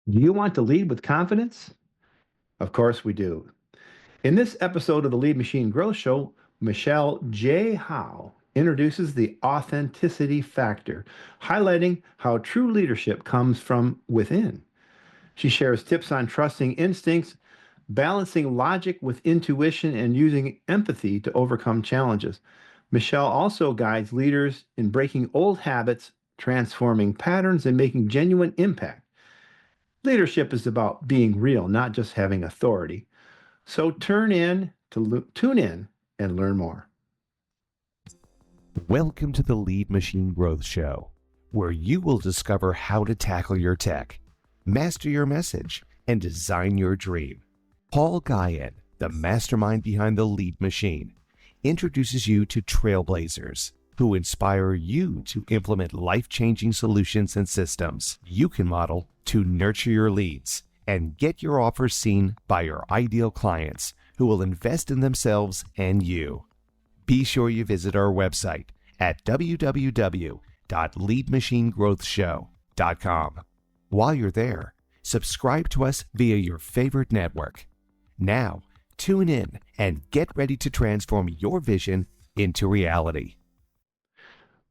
Do you want to lead with confidence? Of course we do. In this episode of the Lead Machine Growth Show, Michelle J. Howe introduces the authenticity factor, highlighting how true leadership comes from within. She shares tips on trusting instincts, balancing logic with intuition, and using empathy to overcome challenges. Michelle also guides leaders in breaking old habits, transforming patterns, and making genuine impact. Leadership is about being real, not just having authority. So tune in and learn more. Welcome to the Lead Machine Growth Show, where you will discover how to tackle your tech, master your message, and design your dream. Paul Guyan, the mastermind behind the Lead Machine, introduces you to trailblazers who inspire you to implement life-changing solutions and systems you can model to nurture your leads and get your offers seen by your ideal clients who will invest in themselves and you. Be sure you visit our website at www.leadmachinegrowthshow.com. While you're there, subscribe to us via your favorite network. Now, tune in and get ready to transform your vision into reality.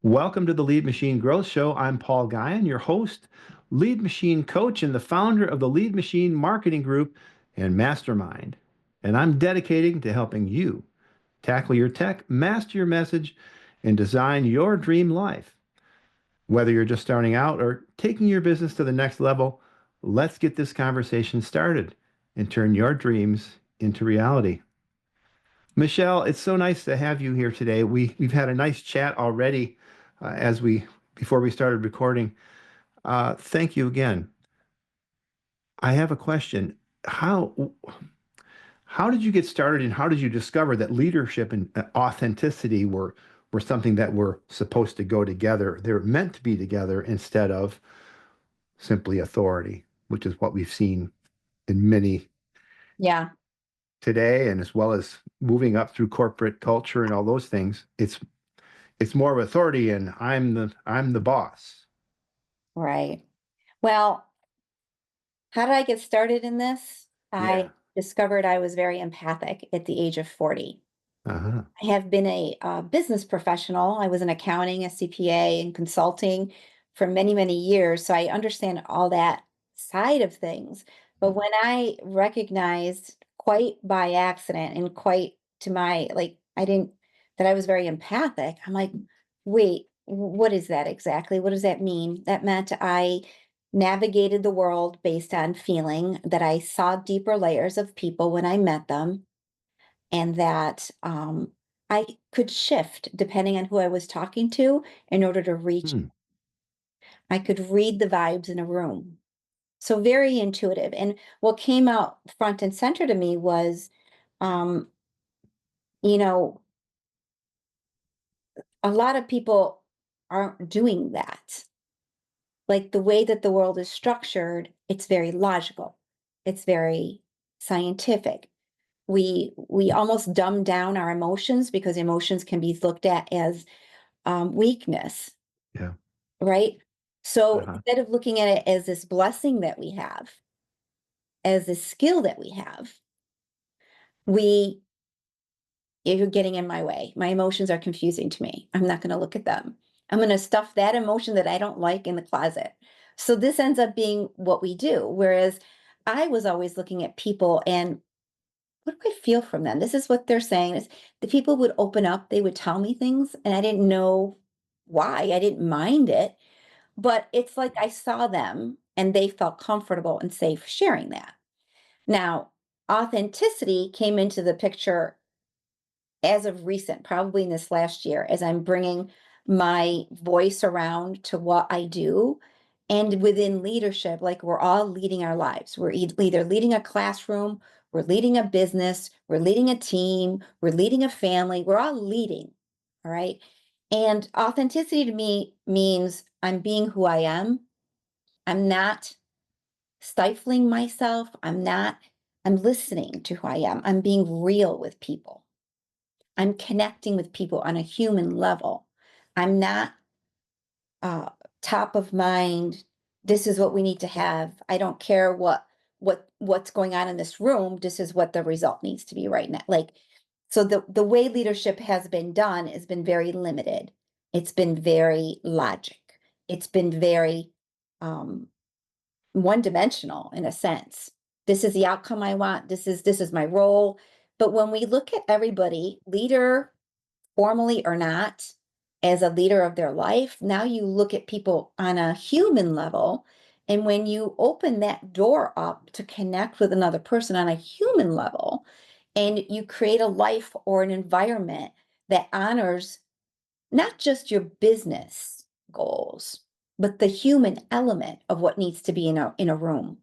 Welcome to the Lead Machine Growth Show. I'm Paul Guyan, your host, Lead Machine coach, and the founder of the Lead Machine Marketing Group and Mastermind. And I'm dedicated to helping you tackle your tech, master your message, and design your dream life. Whether you're just starting out or taking your business to the next level, let's get this conversation started and turn your dreams into reality. Michelle, it's so nice to have you here today. We've had a nice chat already before we started recording. Thank you again. I have a question. How did you get started, and how did you discover that leadership and authenticity were something that were supposed to go together? They're meant to be together instead of simply authority, which is what we've seen in many Yeah. today, and as well as moving up through corporate culture and all those things. It's more of authority, and I'm the boss. Right. Well, how did I get started in this? Yeah. I discovered I was very empathic at the age of 40. Uh-huh. I have been a business professional. I was in accounting, a CPA, and consulting for many, many years. So I understand all that side of things. But when I recognized quite by accident and quite to my, that I was very empathic, I'm like, wait, what is that exactly? What does that mean? That meant I navigated the world based on feeling, that I saw deeper layers of people when I met them, and that I could shift depending on who I was talking to in order to reach. Hmm. I could read the vibes in a room. So very intuitive. And what came out front and center to me was, um, you know, a lot of people aren't doing that. Like the way that the world is structured, it's very logical. It's very scientific. We almost dumb down our emotions because emotions can be looked at as weakness, Yeah. right? So Uh-huh. instead of looking at it as this blessing that we have, as this skill that we have, we you're getting in my way. My emotions are confusing to me. I'm not going to look at them. I'm going to stuff that emotion that I don't like in the closet. So this ends up being what we do. Whereas I was always looking at people and what do I feel from them? This is what they're saying is the people would open up, they would tell me things, and I didn't know why. I didn't mind it, but it's like I saw them and they felt comfortable and safe sharing that. Now, authenticity came into the picture as of recent, probably in this last year, as I'm bringing my voice around to what I do. And within leadership, like we're all leading our lives. We're either leading a classroom, we're leading a business, we're leading a team, we're leading a family, we're all leading. All right. And authenticity to me means I'm being who I am. I'm not stifling myself. I'm listening to who I am. I'm being real with people. I'm connecting with people on a human level. I'm not uh, top of mind, this is what we need to have. I don't care what's going on in this room. This is what the result needs to be right now. Like, so the way leadership has been done has been very limited. It's been very logic. It's been very one dimensional in a sense. This is the outcome I want. This is my role. But when we look at everybody, leader, formally or not, as a leader of their life, now you look at people on a human level. And when you open that door up to connect with another person on a human level, and you create a life or an environment that honors not just your business goals, but the human element of what needs to be in a room.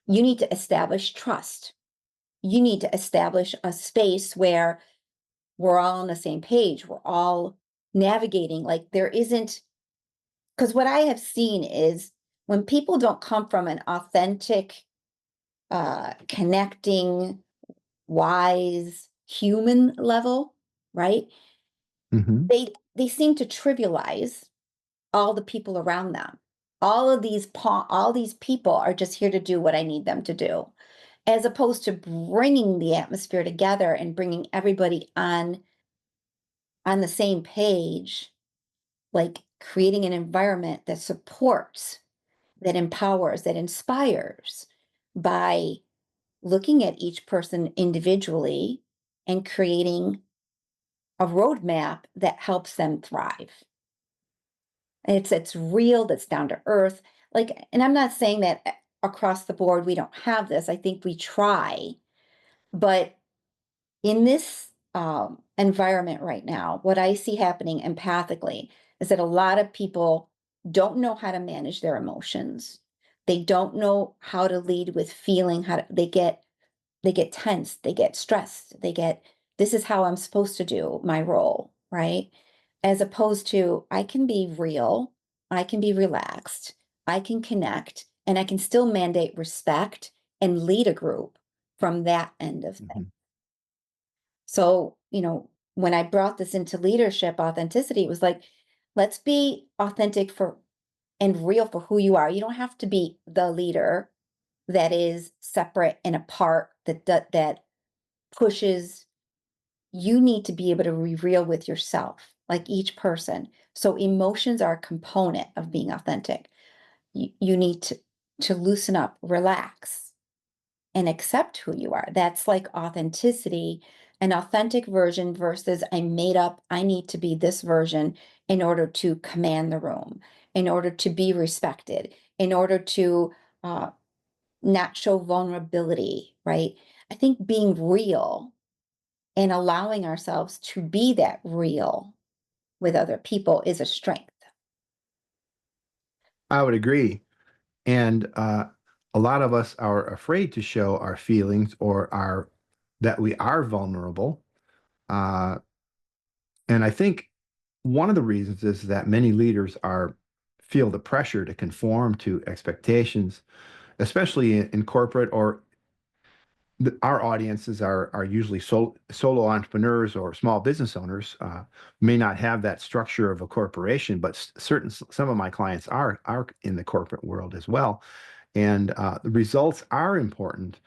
You need to establish trust. You need to establish a space where we're all on the same page. We're all navigating. Like there isn't, because what I have seen is when people don't come from an authentic, connecting, wise human level, right? Mm-hmm. They seem to trivialize all the people around them. All these people are just here to do what I need them to do, as opposed to bringing the atmosphere together and bringing everybody on the same page, like creating an environment that supports, that empowers, that inspires by looking at each person individually and creating a roadmap that helps them thrive. It's real, that's down to earth. Like, and I'm not saying that across the board we don't have this. I think we try, but in this environment right now, what I see happening empathically is that a lot of people don't know how to manage their emotions. They don't know how to lead with feeling. They get tense. They get stressed. This is how I'm supposed to do my role, right? As opposed to I can be real, I can be relaxed, I can connect, and I can still mandate respect and lead a group from that end of things. Mm-hmm. So, when I brought this into leadership, authenticity, it was like, let's be authentic for and real for who you are. You don't have to be the leader that is separate and apart, that pushes. You need to be able to be real with yourself, like each person. So emotions are a component of being authentic. You need to loosen up, relax, and accept who you are. That's like authenticity, an authentic version versus I made up, I need to be this version in order to command the room, in order to be respected, in order to not show vulnerability, right? I think being real and allowing ourselves to be that real with other people is a strength. I would agree. And a lot of us are afraid to show our feelings or that we are vulnerable. Uh, and I think one of the reasons is that many leaders feel the pressure to conform to expectations, especially in corporate or our audiences are usually solo entrepreneurs or small business owners, may not have that structure of a corporation, but some of my clients are in the corporate world as well, and the results are important,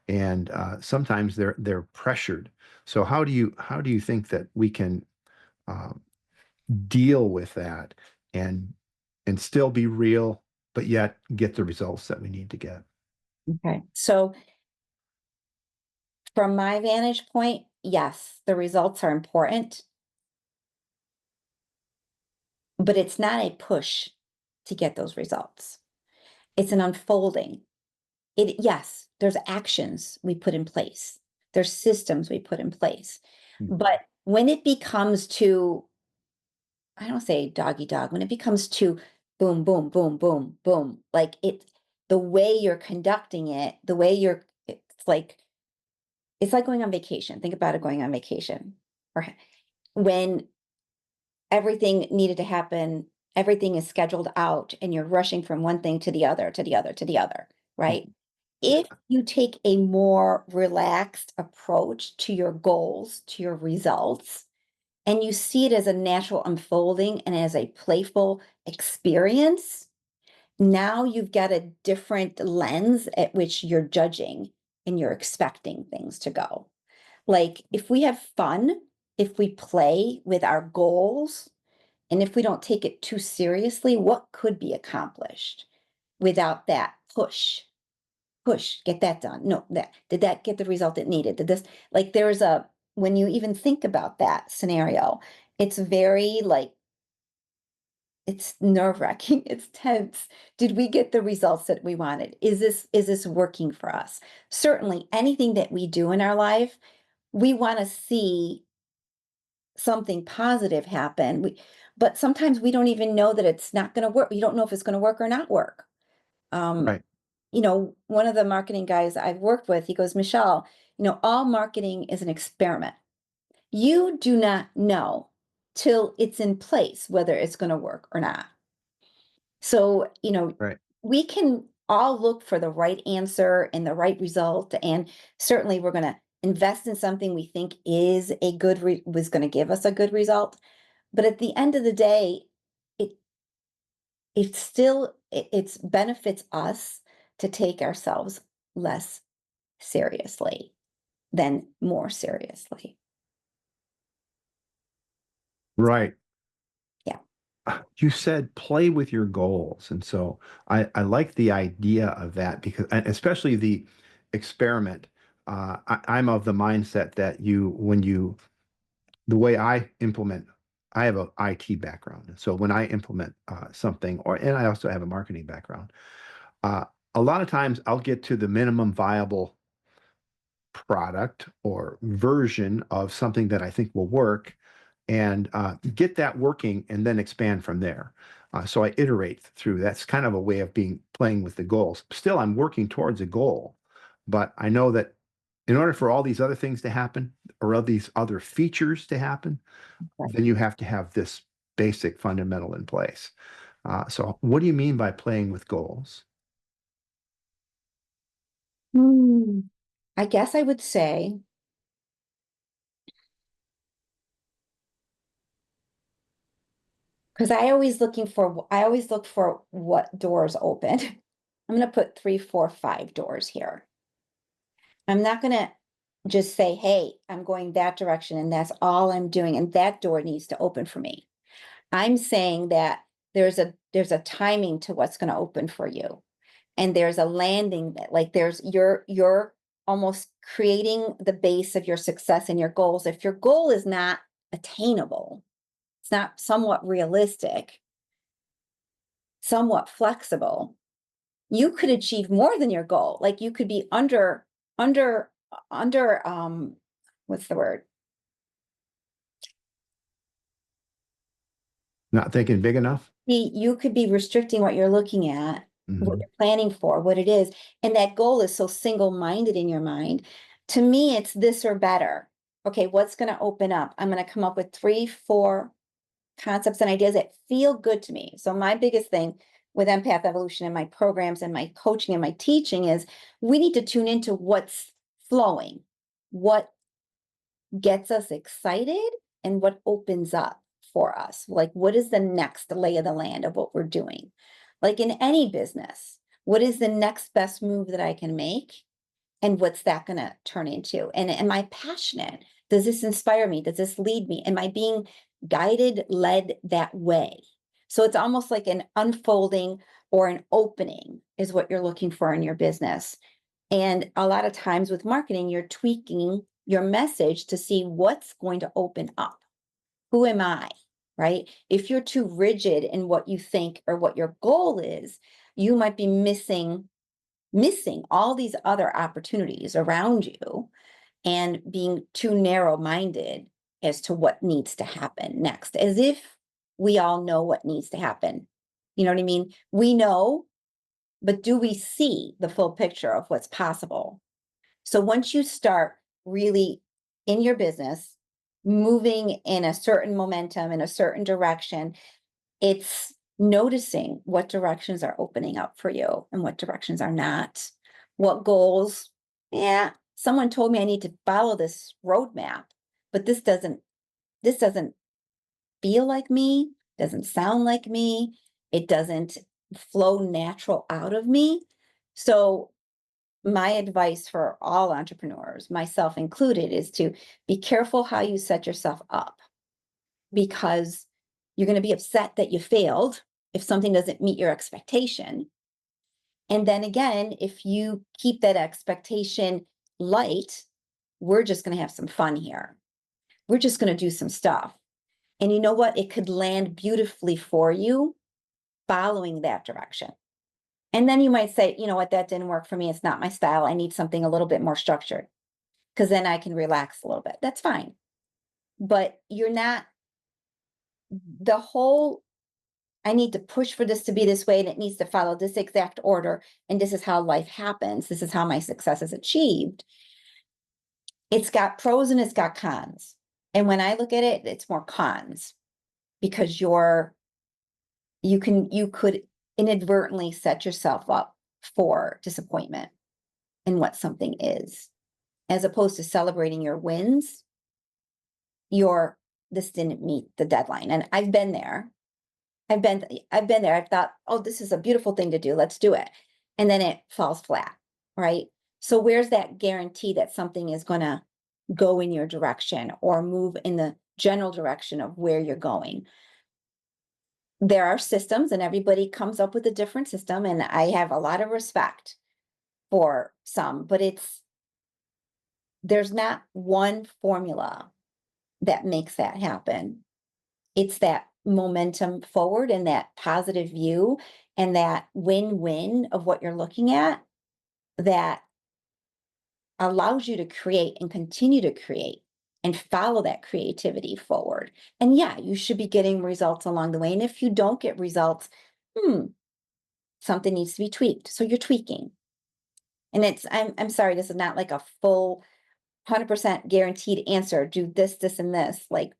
and sometimes they're pressured. So how do you think that we can uh, deal with that and still be real, but yet get the results that we need to get? Okay. So from my vantage point, yes, the results are important, but it's not a push to get those results. It's an unfolding. Yes, there's actions we put in place. There's systems we put in place. But when it becomes to, I don't say doggy dog, when it becomes to boom, boom, boom, boom, boom, like the way you're conducting it, it's like going on vacation. Think about it going on vacation. Or when everything needed to happen, everything is scheduled out and you're rushing from one thing to the other, to the other, to the other, right? If you take a more relaxed approach to your goals, to your results, and you see it as a natural unfolding and as a playful experience, now you've got a different lens at which you're judging and you're expecting things to go. Like if we have fun, if we play with our goals, and if we don't take it too seriously, what could be accomplished without that push, get that done. No, did that get the result it needed? Did this, like, when you even think about that scenario, it's very like, it's nerve-wracking, it's tense. Did we get the results that we wanted? Is this working for us? Certainly anything that we do in our life, we want to see something positive happen. But sometimes we don't even know that it's not going to work. You don't know if it's going to work or not work. Um, Right. One of the marketing guys I've worked with, he goes, Michelle, all marketing is an experiment. You do not know till it's in place whether it's going to work or not. So, Right. we can all look for the right answer and the right result. And certainly we're going to invest in something we think is was going to give us a good result. But at the end of the day, it it's benefits us to take ourselves less seriously than more seriously. Right. Yeah. You said play with your goals. And so I like the idea of that because, and especially the experiment. I'm of the mindset that the way I implement, I have a IT background. So when I implement something, and I also have a marketing background, uh, a lot of times I'll get to the minimum viable product or version of something that I think will work and get that working and then expand from there. So I iterate through. That's kind of a way of playing with the goals. Still, I'm working towards a goal, but I know that in order for all these other things to happen or all these other features to happen, Right. then you have to have this basic fundamental in place. So what do you mean by playing with goals? Hmm. I guess I would say, because I always look for what doors open. I'm going to put 3, 4, 5 doors here. I'm not going to just say, hey, I'm going that direction and that's all I'm doing. And that door needs to open for me. I'm saying that there's a timing to what's going to open for you. And there's a landing that like you're almost creating the base of your success and your goals. If your goal is not attainable, it's not somewhat realistic, somewhat flexible, you could achieve more than your goal. Like you could be under under what's the word? Not thinking big enough? You could be restricting what you're looking at, what Hmm. you're planning for, what it is. And that goal is so single-minded in your mind. To me, it's this or better. Okay, what's going to open up? I'm going to come up with 3, 4 concepts and ideas that feel good to me. So my biggest thing with Empath Evolution and my programs and my coaching and my teaching is we need to tune into what's flowing, what gets us excited, and what opens up for us. Like, what is the next lay of the land of what we're doing? Like in any business, what is the next best move that I can make? And what's that going to turn into? And am I passionate? Does this inspire me? Does this lead me? Am I being guided, led that way? So it's almost like an unfolding or an opening is what you're looking for in your business. And a lot of times with marketing, you're tweaking your message to see what's going to open up. Who am I? Right? If you're too rigid in what you think or what your goal is, you might be missing all these other opportunities around you and being too narrow-minded as to what needs to happen next, as if we all know what needs to happen. You know what I mean? We know, but do we see the full picture of what's possible? So once you start really in your business, moving in a certain momentum, in a certain direction, it's noticing what directions are opening up for you and what directions are not. What goals, yeah, someone told me I need to follow this roadmap, but this doesn't feel like me, doesn't sound like me. It doesn't flow natural out of me. So my advice for all entrepreneurs, myself included, is to be careful how you set yourself up, because you're going to be upset that you failed if something doesn't meet your expectation. And then again, if you keep that expectation light, we're just going to have some fun here. We're just going to do some stuff. And you know what? It could land beautifully for you following that direction. And then you might say, you know what, that didn't work for me. It's not my style. I need something a little bit more structured, because then I can relax a little bit. That's fine. But you're not the whole, I need to push for this to be this way, and it needs to follow this exact order. And this is how life happens. This is how my success is achieved. It's got pros and it's got cons. And when I look at it, it's more cons, because you could inadvertently set yourself up for disappointment in what something is, as opposed to celebrating your wins. This didn't meet the deadline. And I've been there. I've been there. I've thought, oh, this is a beautiful thing to do. Let's do it. And then it falls flat, right? So where's that guarantee that something is going to go in your direction or move in the general direction of where you're going? There are systems, and everybody comes up with a different system. And I have a lot of respect for some, but there's not one formula that makes that happen. It's that momentum forward and that positive view and that win-win of what you're looking at that allows you to create and continue to create and follow that creativity forward. And yeah, you should be getting results along the way. And if you don't get results, something needs to be tweaked. So you're tweaking. And I'm sorry, this is not like a full 100% guaranteed answer. Do this, this, and this. Like,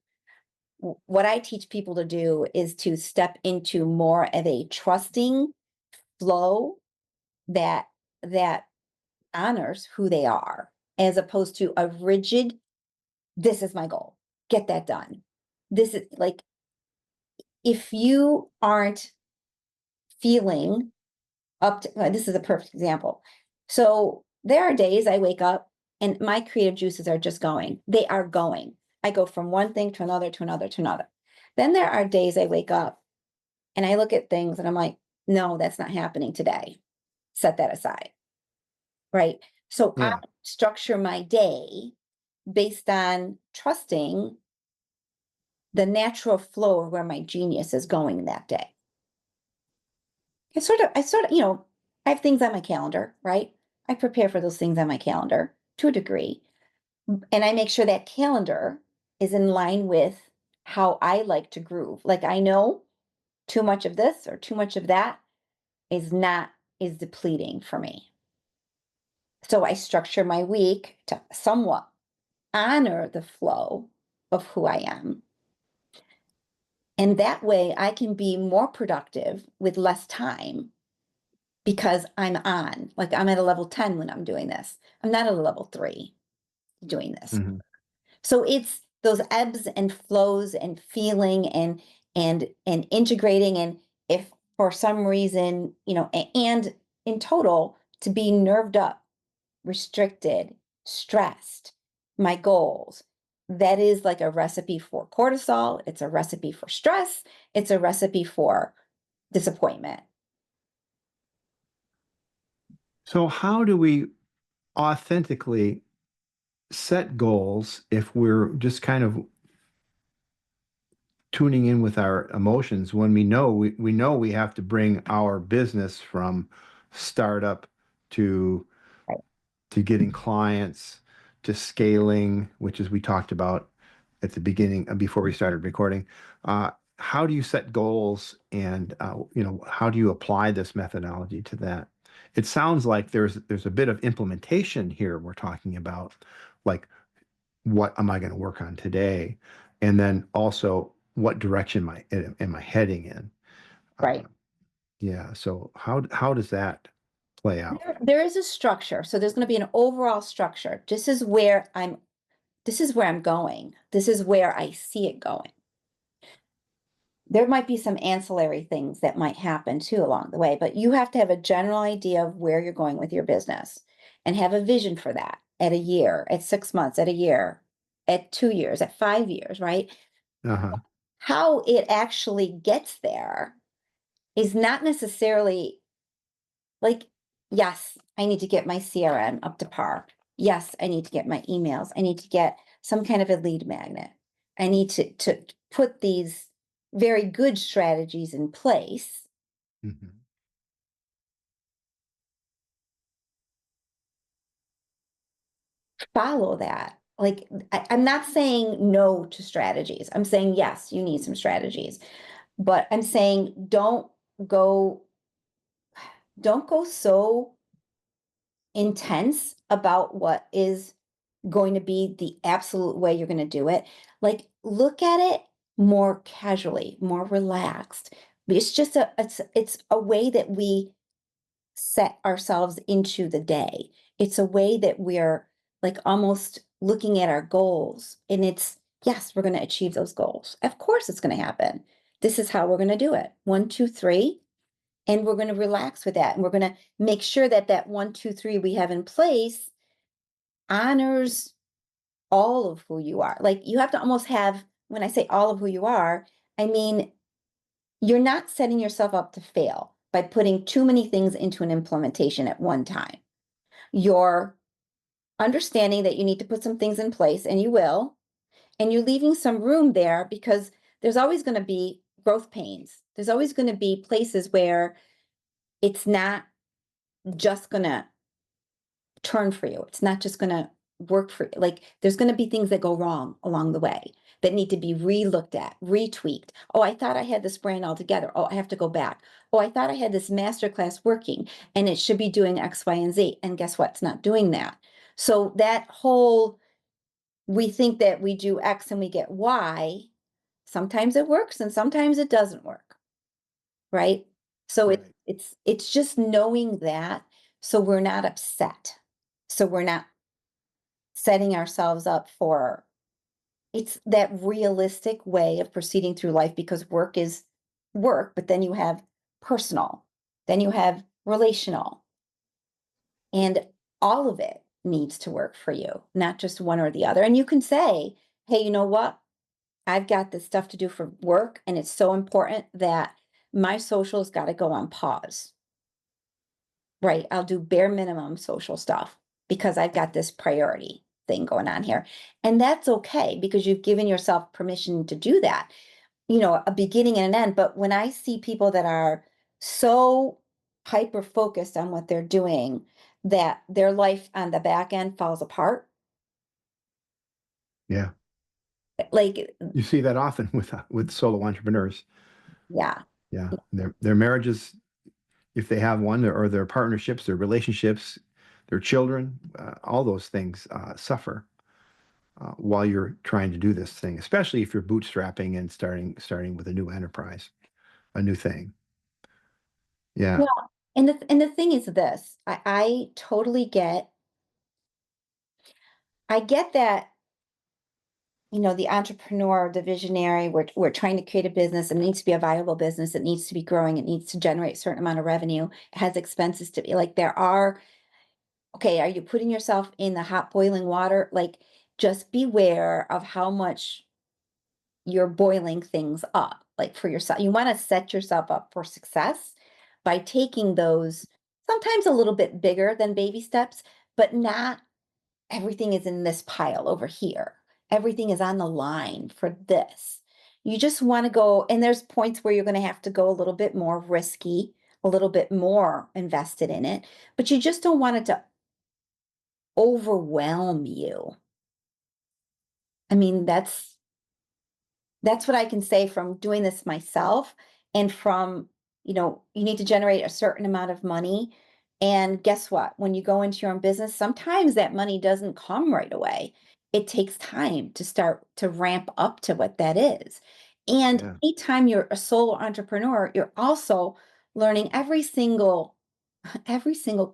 what I teach people to do is to step into more of a trusting flow that honors who they are, as opposed to a rigid, this is my goal, get that done. This is like, if you aren't feeling up to, this is a perfect example. So there are days I wake up and my creative juices are just going. They are going. I go from one thing to another, to another, to another. Then there are days I wake up and I look at things and I'm like, no, that's not happening today. Set that aside. Right. So I structure my day based on trusting the natural flow of where my genius is going that day. I sort of, I have things on my calendar, right? I prepare for those things on my calendar to a degree. And I make sure that calendar is in line with how I like to groove. Like, I know too much of this or too much of that is depleting for me. So I structure my week to somewhat honor the flow of who I am. And that way I can be more productive with less time, because I'm on, like, I'm at a level 10 when I'm doing this. I'm not at a level 3 doing this. Mm-hmm. So it's those ebbs and flows and feeling and integrating. And if for some reason, and in total, to be nerved up, restricted, stressed, my goals, that is like a recipe for cortisol. It's a recipe for stress. It's a recipe for disappointment. So how do we authentically set goals if we're just kind of tuning in with our emotions when we know we have to bring our business from startup to Right. to getting clients to scaling, which is we talked about at the beginning before we started recording. How do you set goals, and how do you apply this methodology to that? It sounds like there's a bit of implementation here we're talking about, like, what am I going to work on today? And then also, what direction am I heading in? Right. Yeah. So how does that play out? There is a structure. So there's going to be an overall structure. This is where I'm going. This is where I see it going. There might be some ancillary things that might happen too along the way, but you have to have a general idea of where you're going with your business and have a vision for that at a year, at 6 months, at a year, at 2 years, at 5 years, right? Uh-huh. How it actually gets there is not necessarily like, yes, I need to get my CRM up to par. Yes, I need to get my emails. I need to get some kind of a lead magnet. I need to put these very good strategies in place. Mhm. Follow that. Like, I'm not saying no to strategies. I'm saying, yes, you need some strategies, but I'm saying go, don't go so intense about what is going to be the absolute way you're going to do it. Like, look at it more casually, more relaxed. It's just it's a way that we set ourselves into the day. It's a way that we're like almost looking at our goals, and it's, yes, we're going to achieve those goals. Of course it's going to happen. This is how we're going to do it. 1, 2, 3. And we're going to relax with that. And we're going to make sure that that 1, 2, 3 we have in place honors all of who you are. Like, you have to almost have, when I say all of who you are, I mean, you're not setting yourself up to fail by putting too many things into an implementation at one time. You're understanding that you need to put some things in place, and you will, and you're leaving some room there because there's always going to be growth pains. There's always going to be places where it's not just going to turn for you. It's not just going to work for you. Like, there's going to be things that go wrong along the way that need to be re-looked at, retweaked. Oh, I thought I had this brand all together. Oh, I have to go back. Oh, I thought I had this masterclass working and it should be doing X, Y, and Z. And guess what? It's not doing that. So that whole, we think that we do X and we get Y, sometimes it works and sometimes it doesn't work. Right? So Right. it's just knowing that, so we're not upset. So we're not setting ourselves up for, it's that realistic way of proceeding through life, because work is work, but then you have personal, then you have relational, and all of it needs to work for you, not just one or the other. And you can say, hey, you know what? I've got this stuff to do for work, and it's so important that my social's got to go on pause. Right, I'll do bare minimum social stuff because I've got this priority thing going on here. And that's okay because you've given yourself permission to do that. A beginning and an end. But when I see people that are so hyper focused on what they're doing that their life on the back end falls apart, Yeah. like, You see that often with solo entrepreneurs. yeah. Yeah. Their marriages, if they have one, or their partnerships, their relationships, their children, all those things suffer while you're trying to do this thing, especially if you're bootstrapping and starting with a new enterprise, a new thing. Yeah. Well, and the thing is this, I totally I get that, the entrepreneur, the visionary, we're trying to create a business. It needs to be a viable business. It needs to be growing. It needs to generate a certain amount of revenue. It has expenses to be like, okay, are you putting yourself in the hot boiling water? Like, just beware of how much you're boiling things up. Like, for yourself, you want to set yourself up for success by taking those sometimes a little bit bigger than baby steps, but not everything is in this pile over here. Everything is on the line for this. You just want to go, and there's points where you're going to have to go a little bit more risky, a little bit more invested in it, but you just don't want it to overwhelm you. I mean, that's what I can say from doing this myself, and from, you need to generate a certain amount of money. And guess what? When you go into your own business, sometimes that money doesn't come right away. It takes time to start to ramp up to what that is. And Yeah. anytime you're a solo entrepreneur, you're also learning every single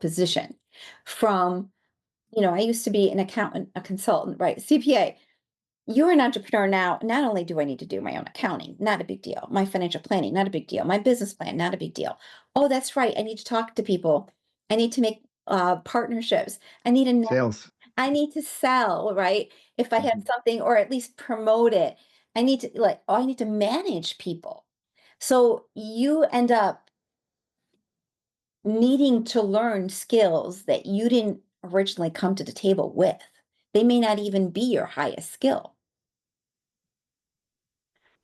position from, I used to be an accountant, a consultant, right? CPA. you're an entrepreneur now. Not only do I need to do my own accounting, not a big deal. My financial planning, not a big deal. My business plan, not a big deal. Oh, that's right. I need to talk to people. I need to make partnerships. I need to Sales. I need to sell, right? If I have Mhm. something, or at least promote it. I need to I need to manage people. So you end up needing to learn skills that you didn't originally come to the table with. They may not even be your highest skill.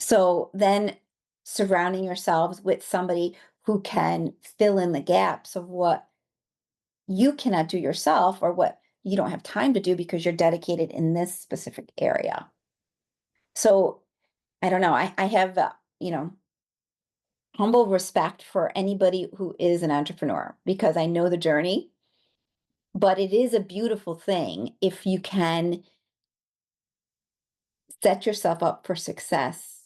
So then surrounding yourselves with somebody who can fill in the gaps of what you cannot do yourself, or what you don't have time to do because you're dedicated in this specific area. So I don't know. I have, humble respect for anybody who is an entrepreneur, because I know the journey, but it is a beautiful thing if you can set yourself up for success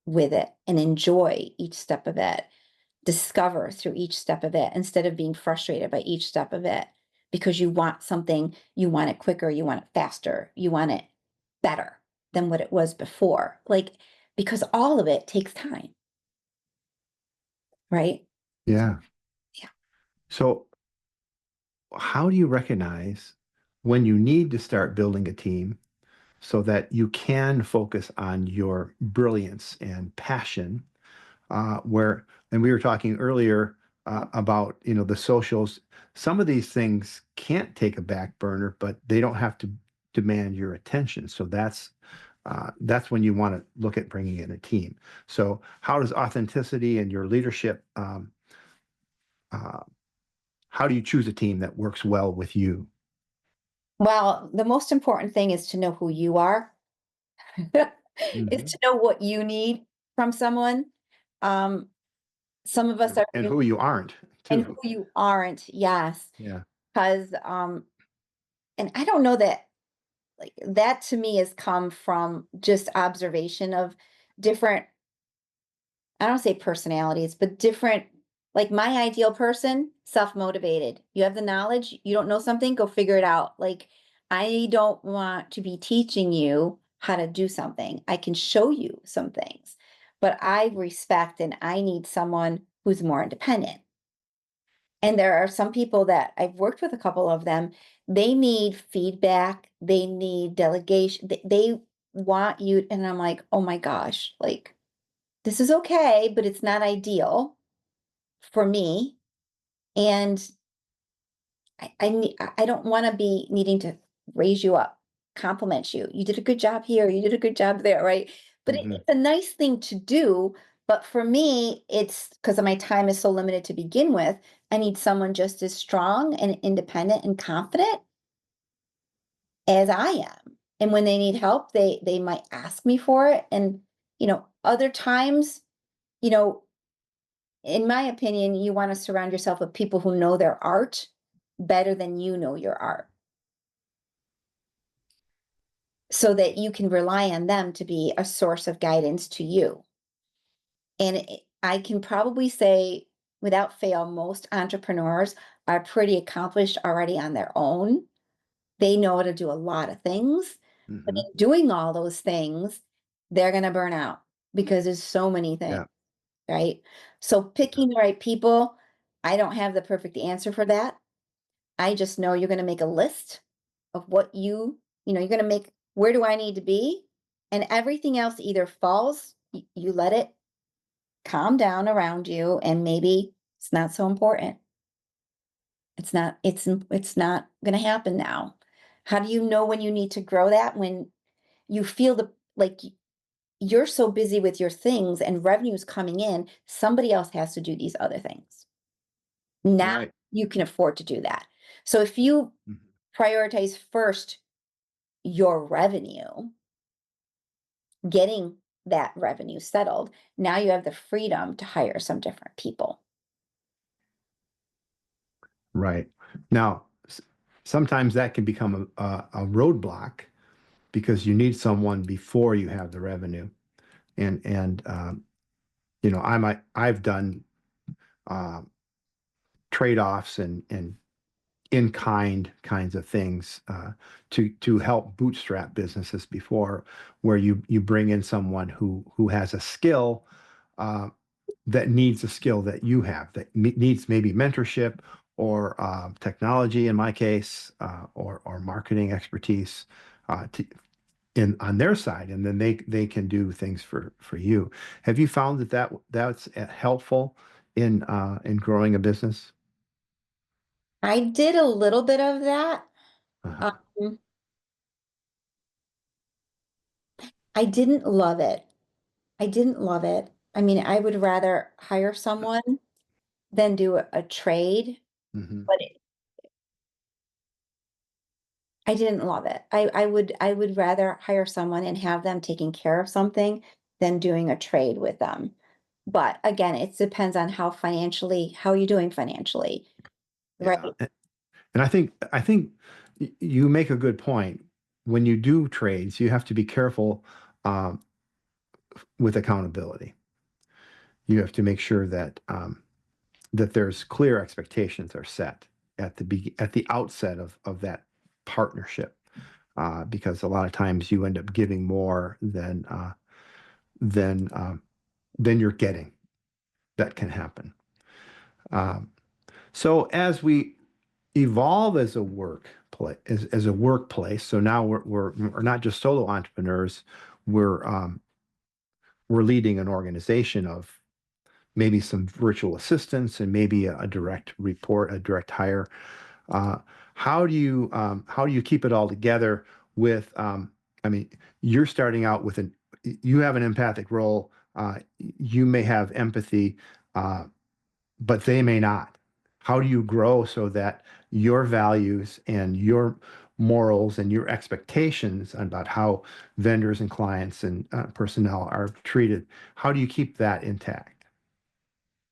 with it and enjoy each step of it, discover through each step of it instead of being frustrated by each step of it because you want something, you want it quicker, you want it faster, you want it better than what it was before. Like, because all of it takes time, right? Yeah. Yeah. So how do you recognize when you need to start building a team so that you can focus on your brilliance and passion? And we were talking earlier about, the socials. Some of these things can't take a back burner, but they don't have to demand your attention. So that's when you want to look at bringing in a team. So how does authenticity and your leadership, uh, how do you choose a team that works well with you? Well, the most important thing is to know who you are, is Hmm. to know what you need from someone. Um, some of us are And really, who you aren't and who too. you aren't, yes. Yeah. Because, and I don't know that, like, that to me has come from just observation of different, I don't say personalities, but different, like my ideal person, self-motivated. You have the knowledge, you don't know something, go figure it out. Like, I don't want to be teaching you how to do something. I can show you some things, but I respect and I need someone who's more independent. And there are some people that I've worked with, a couple of them, they need feedback, they need delegation, they want you, and I'm like, oh my gosh, like, this is okay, but it's not ideal for me. And I don't want to be needing to raise you up, compliment you. You did a good job here, you did a good job there, right? But Hmm. it's a nice thing to do. But for me, it's because my time is so limited to begin with. I need someone just as strong and independent and confident as I am. And when they need help, they might ask me for it. And other times, you know, in my opinion, you want to surround yourself with people who know their art better than you know your art, so that you can rely on them to be a source of guidance to you. And I can probably say without fail, most entrepreneurs are pretty accomplished already on their own. They know how to do a lot of things, but Hmm. in doing all those things, they're going to burn out because there's so many things, Yeah. right? So picking the right people, I don't have the perfect answer for that. I just know you're gonna make a list of what you're gonna make, where do I need to be? And everything else either falls, you let it calm down around you, and maybe it's not so important. It's not gonna happen now. How do you know when you need to grow that? When you feel you're so busy with your things and revenue's coming in, somebody else has to do these other things. Now Right. you can afford to do that. So if you Mhm. prioritize first your revenue, getting that revenue settled, now you have the freedom to hire some different people. Right. Now, sometimes that can become a roadblock because you need someone before you have the revenue. And I've done uh, trade-offs and in kind kinds of things to help bootstrap businesses before, where you bring in someone who has a skill that needs a skill that you have, that needs maybe mentorship or technology in my case, or marketing expertise to in on their side, and then they can do things for you. Have you found that's helpful in growing a business? I did a little bit of that. Uh-huh. Um, I didn't love it. I didn't love it. I mean, I would rather hire someone than do a trade, Hmm. but I didn't love it. I would rather hire someone and have them taking care of something than doing a trade with them. But again, it depends on how you're doing financially, right? Yeah. And I think you make a good point. When you do trades, you have to be careful um, with accountability. You have to make sure that there's clear expectations are set at the outset of that partnership, because a lot of times you end up giving more than than you're getting. That can happen. Um, so as we evolve as a as a workplace. So now we're not just solo entrepreneurs. We're um, we're leading an organization of maybe some virtual assistants and maybe a direct report, a direct hire. Uh, how do you keep it all together with? I mean, you're starting out with you have an empathic role. You may have empathy. But they may not. How do you grow so that your values and your morals and your expectations about how vendors and clients and personnel are treated, how do you keep that intact?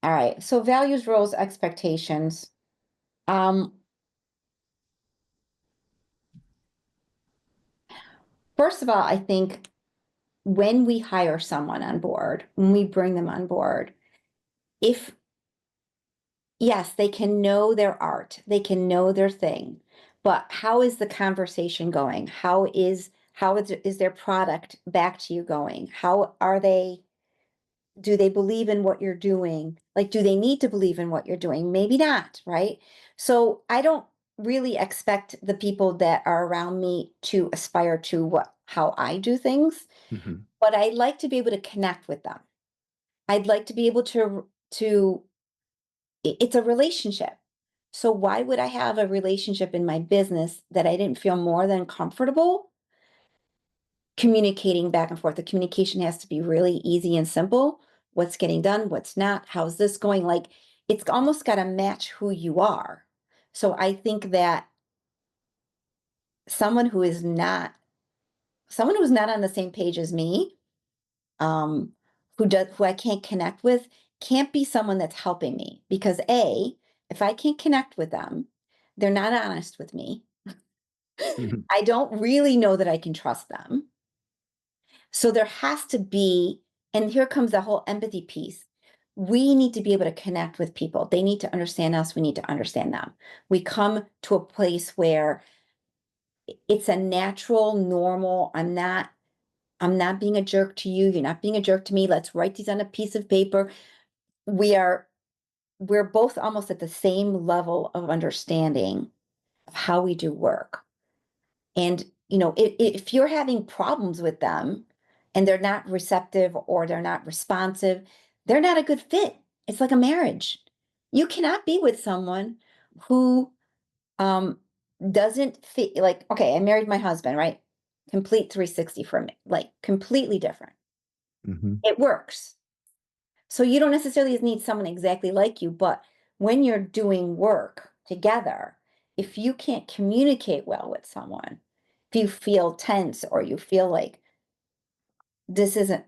All right. So values, roles, expectations. Um, First of all, I think when we hire someone on board, when we bring them on board, if yes, they can know their art, they can know their thing, but how is the conversation going? Is their product back to you going? How are they? Do they believe in what you're doing? Like, do they need to believe in what you're doing? Maybe not, right? So I don't really expect the people that are around me to aspire to how I do things, Mhm. but I'd like to be able to connect with them. I'd like to be able it's a relationship. So why would I have a relationship in my business that I didn't feel more than comfortable communicating back and forth? The communication has to be really easy and simple. What's getting done, what's not, how's this going? Like it's almost got to match who you are. So I think that someone who is not someone who's not on the same page as me, um, who I can't connect with, can't be someone that's helping me because if I can't connect with them, they're not honest with me. Mhm. I don't really know that I can trust them. So there has to be, and here comes the whole empathy piece. We need to be able to connect with people. They need to understand us. We need to understand them. We come to a place where it's a natural, normal, I'm not being a jerk to you. You're not being a jerk to me. Let's write these on a piece of paper. We are we're both almost at the same level of understanding of how we do work. And if you're having problems with them and they're not receptive or they're not responsive, they're not a good fit. It's like a marriage. You cannot be with someone who um doesn't fit. Like, okay, I married my husband, right? Complete 360 for me, like completely different. Mhm. It works. So you don't necessarily need someone exactly like you, but when you're doing work together, if you can't communicate well with someone, if you feel tense or you feel like this isn't,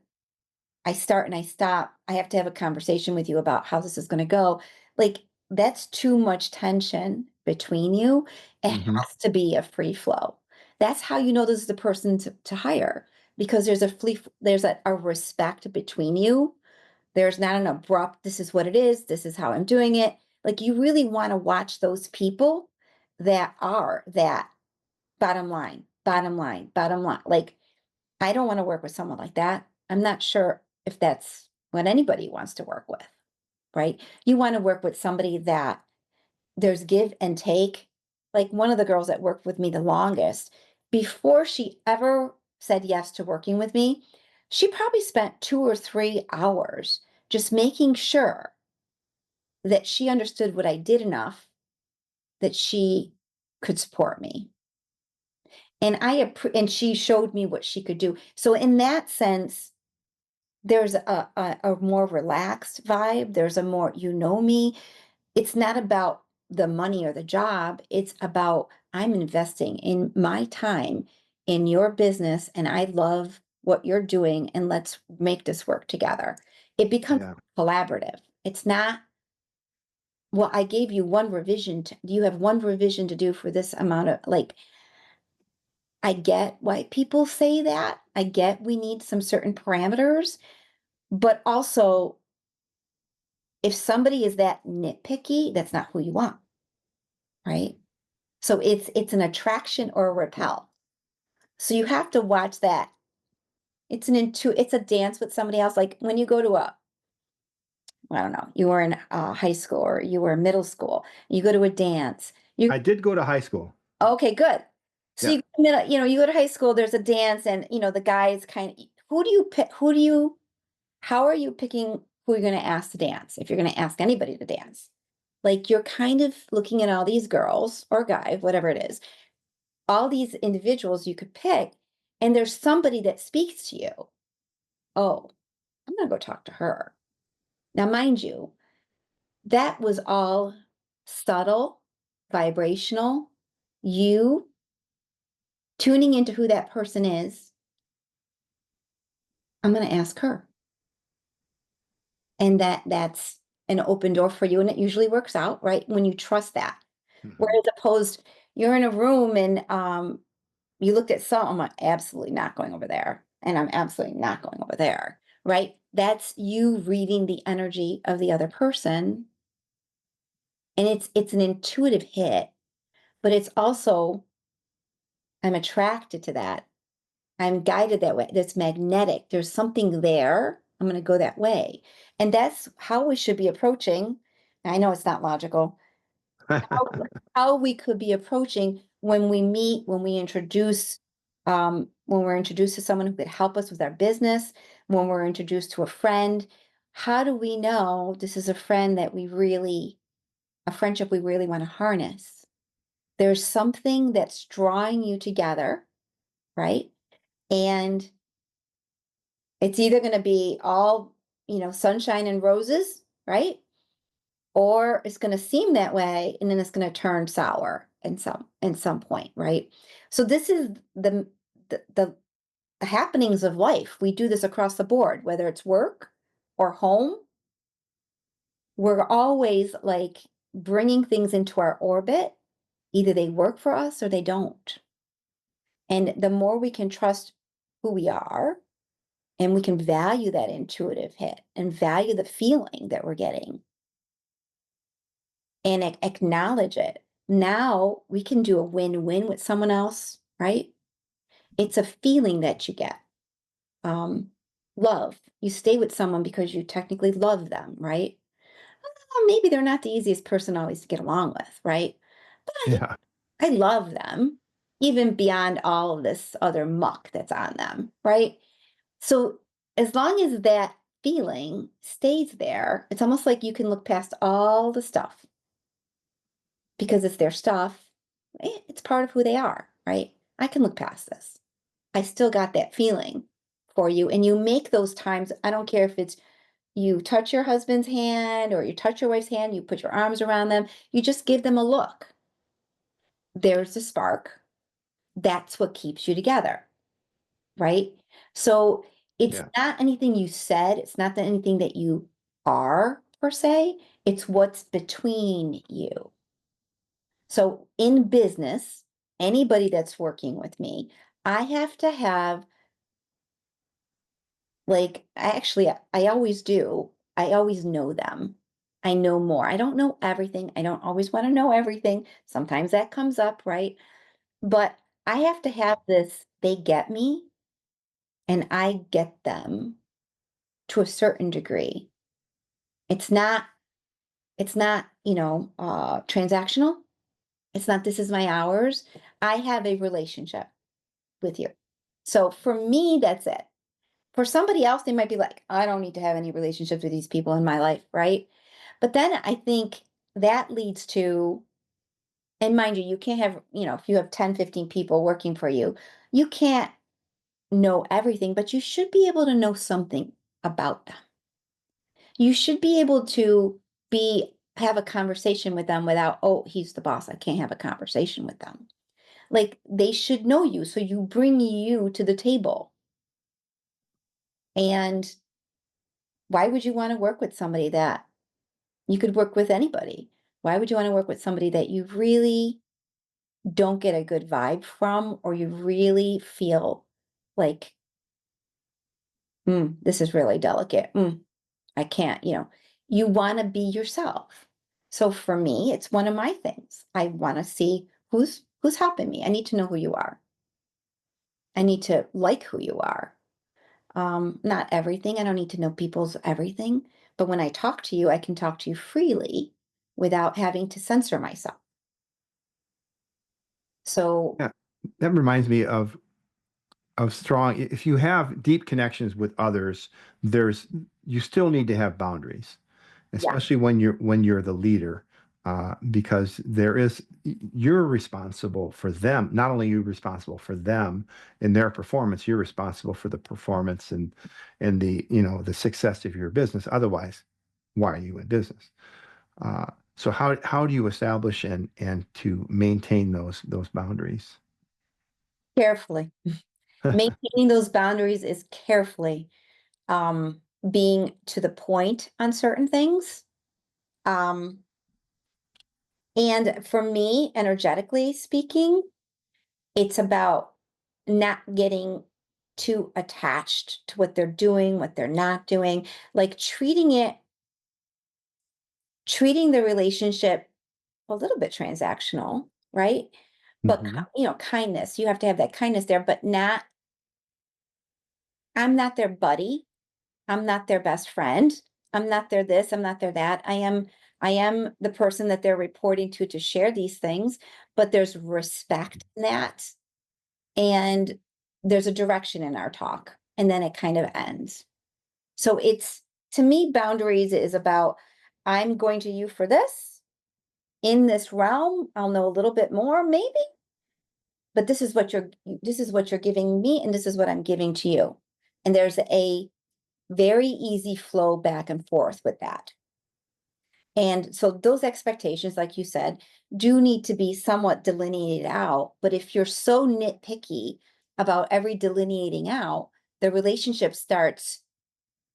I start and I stop, I have to have a conversation with you about how this is going to go. Like that's too much tension between you. It Mhm. has to be a free flow. That's how you know this is the person to hire because there's a respect between you. There's not an abrupt, this is what it is, this is how I'm doing it. Like you really want to watch those people that are that bottom line, bottom line, bottom line. Like, I don't want to work with someone like that. I'm not sure if that's what anybody wants to work with, right? You want to work with somebody that there's give and take. Like one of the girls that worked with me the longest, before she ever said yes to working with me, she probably spent 2 or 3 hours just making sure that she understood what I did enough that she could support me. And she showed me what she could do. So in that sense, there's a more relaxed vibe. There's a more, you know me. It's not about the money or the job. It's about I'm investing in my time in your business and I love what you're doing and let's make this work together. It becomes Yeah. collaborative. It's not, well, I gave you one revision. You have one revision to do for this amount of, like, I get why people say that. I get we need some certain parameters, but also if somebody is that nitpicky, that's not who you want, right? So it's an attraction or a repel. So you have to watch that. It's a dance with somebody else. Like when you go to I don't know, you were in high school or you were in middle school, you go to a dance. I did go to high school. Okay, good. So Yeah. you go to high school, there's a dance and the guys kind of, who do you pick? How are you picking who you're going to ask to dance? If you're going to ask anybody to dance, like you're kind of looking at all these girls or guys, whatever it is, all these individuals you could pick, and there's somebody that speaks to you. Oh, I'm going to go talk to her. Now, mind you, that was all subtle, vibrational, you tuning into who that person is. I'm going to ask her. And that's an open door for you. And it usually works out, right? When you trust that. Mhm. Whereas opposed, you're in a room and you looked at I'm like, absolutely not going over there. And I'm absolutely not going over there. Right? That's you reading the energy of the other person. And it's an intuitive hit, but it's also I'm attracted to that. I'm guided that way. That's magnetic. There's something there. I'm going to go that way. And that's how we should be approaching. I know it's not logical. How we could be approaching when we meet, when we introduce, when we're introduced to someone who could help us with our business, when we're introduced to a friend. How do we know this is a friend that a friendship we really want to harness? There's something that's drawing you together, right? And it's either going to be all, sunshine and roses, right? Or it's going to seem that way and then it's going to turn sour in some point, right? So this is the happenings of life. We do this across the board, whether it's work or home. We're always like bringing things into our orbit. Either they work for us or they don't. And the more we can trust who we are, and we can value that intuitive hit and value the feeling that we're getting and acknowledge it. Now we can do a win-win with someone else, right? It's a feeling that you get. Love. You stay with someone because you technically love them, right? Maybe they're not the easiest person always to get along with, right? But Yeah. I love them, even beyond all of this other muck that's on them, right? So as long as that feeling stays there, it's almost like you can look past all the stuff because it's their stuff. It's part of who they are, right? I can look past this. I still got that feeling for you. And you make those times, I don't care if it's you touch your husband's hand or you touch your wife's hand, you put your arms around them, you just give them a look. There's the spark. That's what keeps you together, right? So it's Yeah. not anything you said, it's not that anything that you are per se, it's what's between you. So in business, anybody that's working with me, I have to have like I always do. I always know them. I know more. I don't know everything. I don't always want to know everything. Sometimes that comes up, right? But I have to have this, they get me and I get them to a certain degree. It's not, transactional. It's not, this is my hours. I have a relationship with you. So for me, that's it. For somebody else, they might be like, I don't need to have any relationships with these people in my life, right? But then I think that leads to, and mind you, you can't have, if you have 10, 15 people working for you, you can't know everything, but you should be able to know something about them. You should be able to have a conversation with them without, oh, he's the boss, I can't have a conversation with them. Like they should know you, so you bring you to the table. And why would you want to work with somebody that you could work with anybody? Why would you want to work with somebody that you really don't get a good vibe from, or you really feel like, this is really delicate. I can't, you want to be yourself. So for me, it's one of my things. I want to see who's helping me. I need to know who you are. I need to like who you are. Not everything. I don't need to know people's everything. But when I talk to you, I can talk to you freely without having to censor myself. So Yeah, that reminds me of strong. If you have deep connections with others, you still need to have boundaries, yeah, especially when you're the leader, because you're responsible for them. Not only are you responsible for them and their performance, you're responsible for the performance and the success of your business. Otherwise, why are you in business? Uh, so how do you establish and to maintain those boundaries? carefully. Maintaining those boundaries is carefully being to the point on certain things. Um, and for me, energetically speaking, it's about not getting too attached to what they're doing, what they're not doing, like treating the relationship a little bit transactional, right? But Mhm. kindness, you have to have that kindness there, but not, I'm not their buddy. I'm not their best friend. I'm not their this, I'm not their that. I am the person that they're reporting to share these things, but there's respect in that. And there's a direction in our talk, and then it kind of ends. So it's, to me, boundaries is about, I'm going to you for this in this realm. I'll know a little bit more, maybe, but this is what you're giving me, and this is what I'm giving to you. And there's a very easy flow back and forth with that. And so those expectations, like you said, do need to be somewhat delineated out. But if you're so nitpicky about every delineating out, the relationship starts,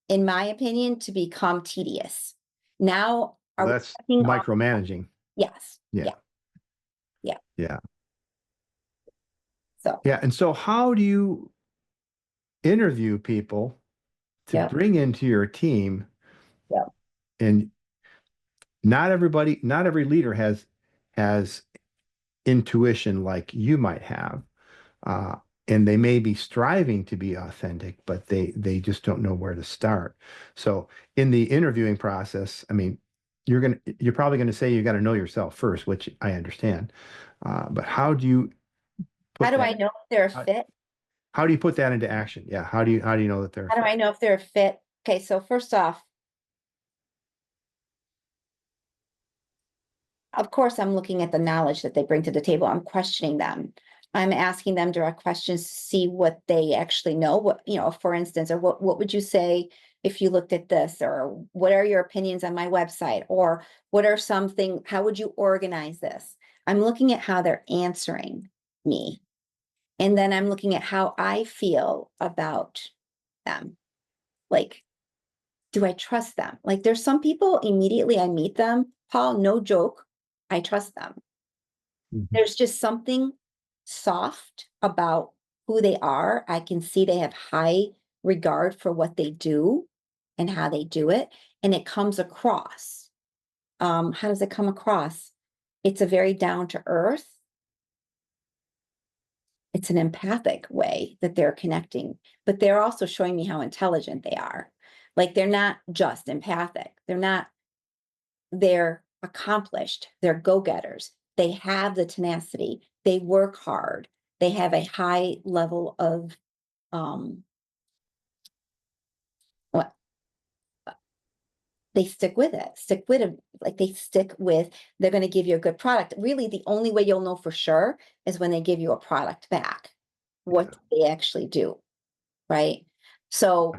in my opinion, to become tedious. Now, Well, are we that's checking off? micromanaging. Yes. Yeah, Yeah. Yeah. yeah, So, yeah. And so, how do you interview people to yeah. bring into your team? Yeah. And not every leader has intuition like you might have, uh, and they may be striving to be authentic, but they just don't know where to start. So, in the interviewing process, I mean, you're probably gonna say you got to know yourself first, which I understand. But how do you How put do I that? know if they're a How, fit? how do you put that into action? Yeah. How do you know that they're a How do fit? I know if they're a fit? Okay, so first off, of course, I'm looking at the knowledge that they bring to the table. I'm questioning them. I'm asking them direct questions to see what they actually know. What, for instance, or what would you say if you looked at this? Or what are your opinions on my website? Or what are something, how would you organize this? I'm looking at how they're answering me. And then I'm looking at how I feel about them. Like, do I trust them? Like, there's some people immediately I meet them, Paul, no joke, I trust them. Mhm. There's just something soft about who they are. I can see they have high regard for what they do and how they do it, and it comes across. how does it come across? It's a very down to earth. It's an empathic way that they're connecting, but they're also showing me how intelligent they are. Like they're not just empathic. They're accomplished. They're go-getters. They have the tenacity. They work hard. They have a high level of what they stick with it, like they're going to give you a good product. Really, the only way you'll know for sure is when they give you a product back. What do they actually do? Right? So,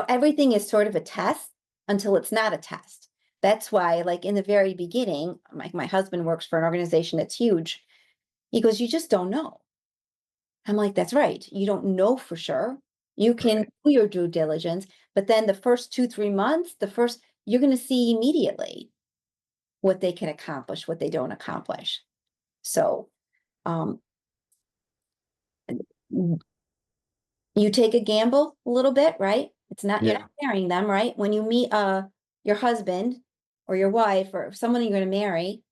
everything is sort of a test until it's not a test. That's why, like in the very beginning, my husband works for an organization that's huge. He goes, you just don't know. I'm like, that's right. You don't know for sure. You can do your due diligence, but then the first 2, 3 months, you're going to see immediately what they can accomplish, what they don't accomplish. So, um, you take a gamble a little bit, right? It's not, you're not marrying them, right? When you meet your husband or your wife or someone you're going to marry,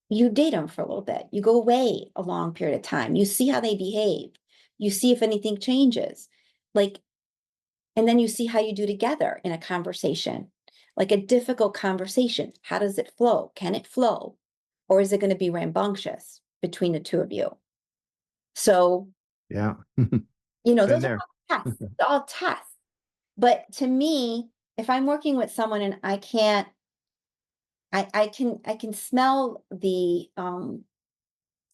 you date them for a little bit. You go away a long period of time. You see how they behave. You see if anything changes. Like, and then you see how you do together in a conversation, like a difficult conversation. How does it flow? Can it flow? Or is it going to be rambunctious between the two of you? So, Yeah. those are all tests, all tests. But to me, if I'm working with someone and I can't, I can smell the,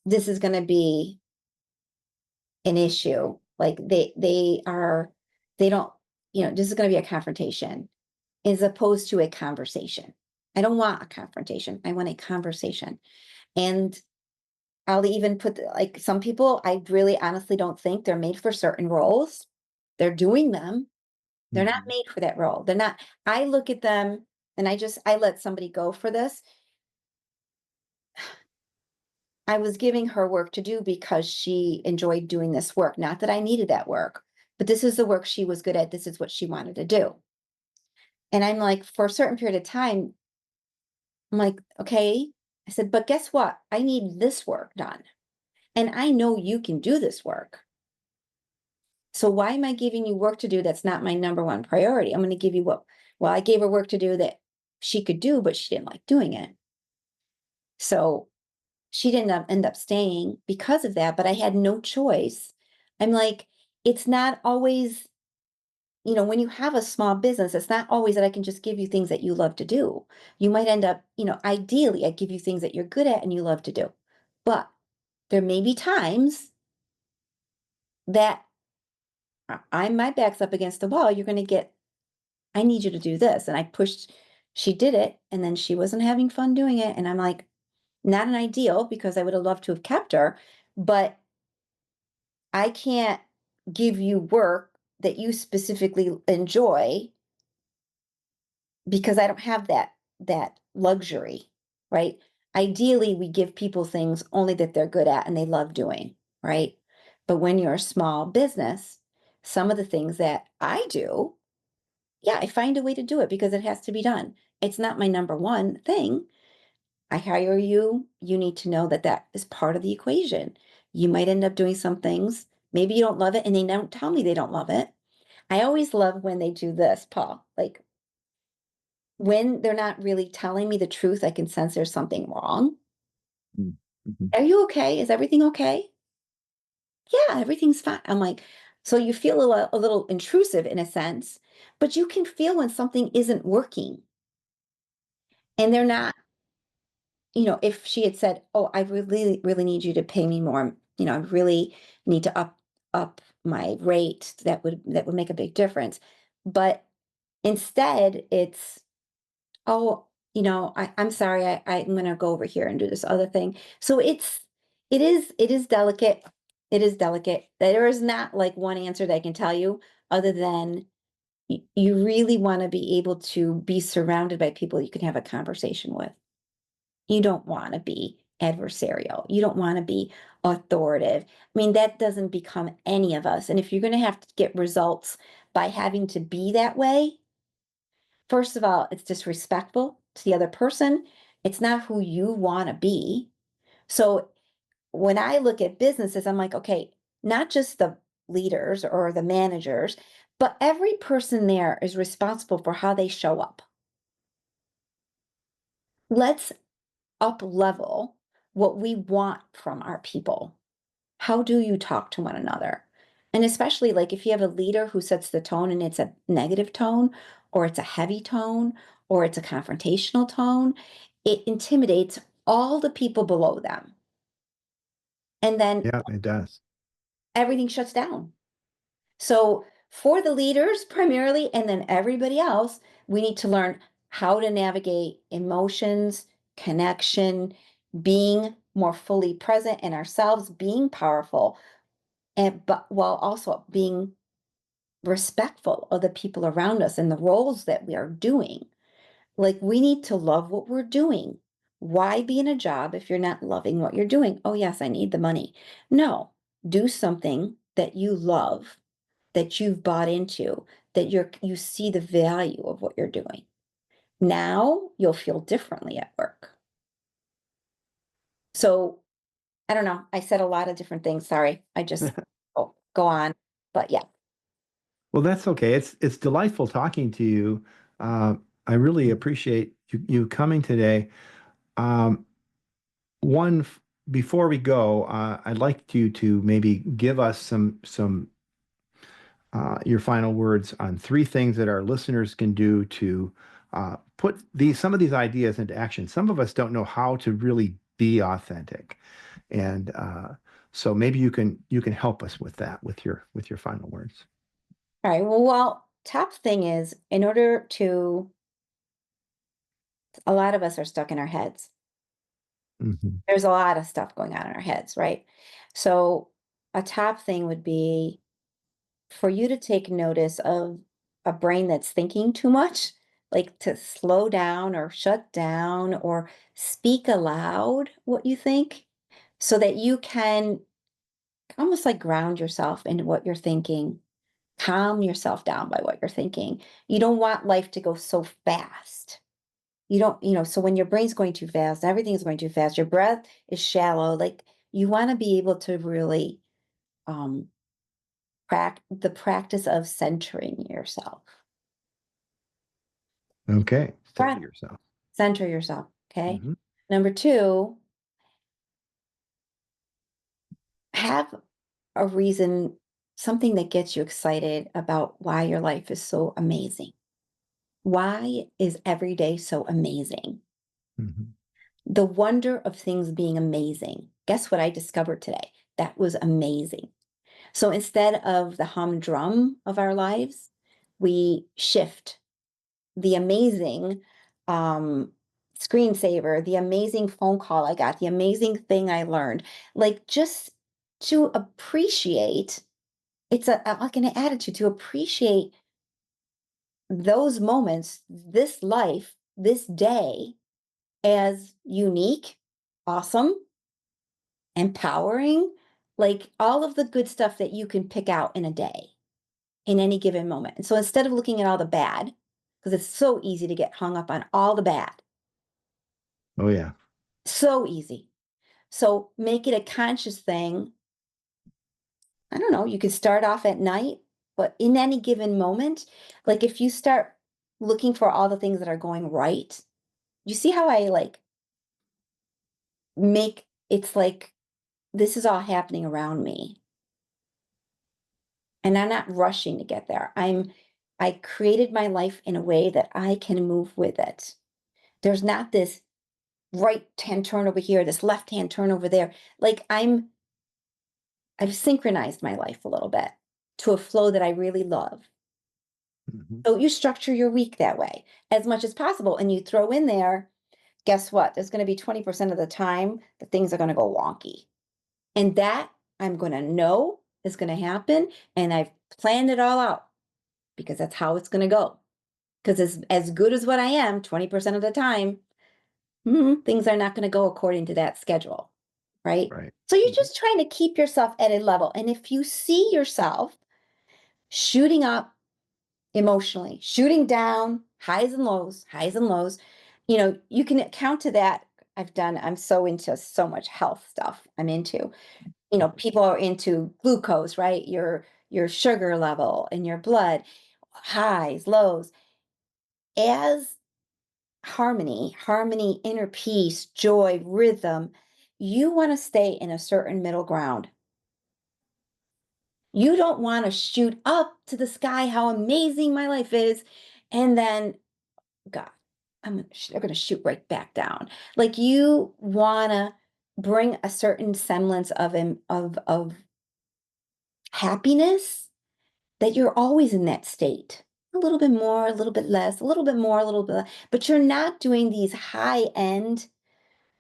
this is going to be an issue. Like they don't, this is going to be a confrontation as opposed to a conversation. I don't want a confrontation. I want a conversation. And I'll even put like some people, I really honestly don't think they're made for certain roles. They're doing them. They're not made for that role. They're not, I look at them and I let somebody go for this. I was giving her work to do because she enjoyed doing this work. Not that I needed that work, but this is the work she was good at. This is what she wanted to do. And I'm like, for a certain period of time, I'm like, okay. I said, but guess what? I need this work done. And I know you can do this work. So why am I giving you work to do that's not my number one priority? I'm going to give you I gave her work to do that she could do, but she didn't like doing it. So she didn't end up staying because of that, but I had no choice. I'm like, it's not always, when you have a small business, it's not always that I can just give you things that you love to do. You might end up, ideally, I give you things that you're good at and you love to do. But there may be times that my back's up against the wall. You're going to I need you to do this. And I pushed, she did it. And then she wasn't having fun doing it. And I'm like, not an ideal because I would have loved to have kept her, but I can't give you work that you specifically enjoy because I don't have that luxury, right? Ideally, we give people things only that they're good at and they love doing, right? But when you're a small business, some of the things that I do, yeah, I find a way to do it because it has to be done. It's not my number one thing. I hire you, you need to know that that is part of the equation. You might end up doing some things, maybe you don't love it, and they don't tell me they don't love it. I always love when they do this, Paul. Like when they're not really telling me the truth, I can sense there's something wrong. Mm-hmm. Are you okay? Is everything okay? Yeah, everything's fine. I'm like, so you feel a little intrusive in a sense, but you can feel when something isn't working and they're not, if she had said, "Oh, I really, really need you to pay me more. I really need to up my rate," that would make a big difference. But instead, it's, "Oh, I'm sorry, I'm going to go over here and do this other thing." So it is delicate. It is delicate. There is not like one answer that I can tell you other than you really want to be able to be surrounded by people you can have a conversation with. You don't want to be adversarial. You don't want to be authoritative. I mean, that doesn't become any of us. And if you're going to have to get results by having to be that way, first of all, it's disrespectful to the other person. It's not who you want to be. So when I look at businesses, I'm like, okay, not just the leaders or the managers, but every person there is responsible for how they show up. Let's up level what we want from our people. How do you talk to one another? And especially like if you have a leader who sets the tone and it's a negative tone, or it's a heavy tone, or it's a confrontational tone, it intimidates all the people below them. And then Yeah, it does. everything shuts down. So for the leaders primarily, and then everybody else, we need to learn how to navigate emotions, connection, being more fully present in ourselves, being powerful, and but while also being respectful of the people around us and the roles that we are doing. Like we need to love what we're doing. Why be in a job if you're not loving what you're doing? Oh, yes, I need the money. No, do something that you love, that you've bought into, that you see the value of what you're doing. Now you'll feel differently at work. So I don't know. I said a lot of different things. Sorry. I just go on. But yeah. Well, that's okay. It's delightful talking to you. Uh, I really appreciate you coming today. Um, one before we go, I'd like you to maybe give us some your final words on three things that our listeners can do to put some of these ideas into action. Some of us don't know how to really be authentic, and so maybe you can help us with that with your final words. All right. Well, top thing is in order to, a lot of us are stuck in our heads. Hmm. There's a lot of stuff going on in our heads, right? So a top thing would be for you to take notice of a brain that's thinking too much, like to slow down or shut down or speak aloud what you think so that you can almost like ground yourself into what you're thinking, calm yourself down by what you're thinking. You don't want life to go so fast. You don't, so when your brain's going too fast, everything's going too fast, your breath is shallow, like you want to be able to really um the practice of centering yourself. Okay, center Breath, yourself. center yourself. Okay. Hmm. Number two, have a reason, something that gets you excited about why your life is so amazing. Why is every day so amazing? Hmm. The wonder of things being amazing. Guess what I discovered today? That was amazing. So instead of the humdrum of our lives, we shift the amazing screensaver, the amazing phone call I got, the amazing thing I learned, like just to appreciate, it's like an attitude to appreciate those moments, this life, this day as unique, awesome, empowering, like all of the good stuff that you can pick out in a day, in any given moment. And so instead of looking at all the bad, because it's so easy to get hung up on all the bad, Oh yeah. so easy. So make it a conscious thing. I don't know, you could start off at night, but in any given moment, like if you start looking for all the things that are going right, you see how I like make it's like this is all happening around me. And I'm not rushing to get there. I created my life in a way that I can move with it. There's not this right hand turn over here, this left hand turn over there. Like I've synchronized my life a little bit to a flow that I really love. Hmm. So you structure your week that way as much as possible. And you throw in there, guess what? There's going to be 20% of the time that things are going to go wonky. And that I'm going to know is going to happen. And I've planned it all out because that's how it's going to go. Because as good as what I am, 20% of the time, things are not going to go according to that schedule. Right. Right. So you're Mhm. just trying to keep yourself at a level. And if you see yourself shooting up emotionally, shooting down highs and lows, highs and lows. You know, you can count to that. I'm so into so much health stuff I'm into. You know, people are into glucose, right? Your sugar level in your blood, highs, lows. As harmony, inner peace, joy, rhythm, you want to stay in a certain middle ground. You don't want to shoot up to the sky, how amazing my life is, and then, God, they're going to shoot right back down. Like you want to bring a certain semblance of happiness that you're always in that state. A little bit more, a little bit less, a little bit more, a little bit less, but you're not doing these high end.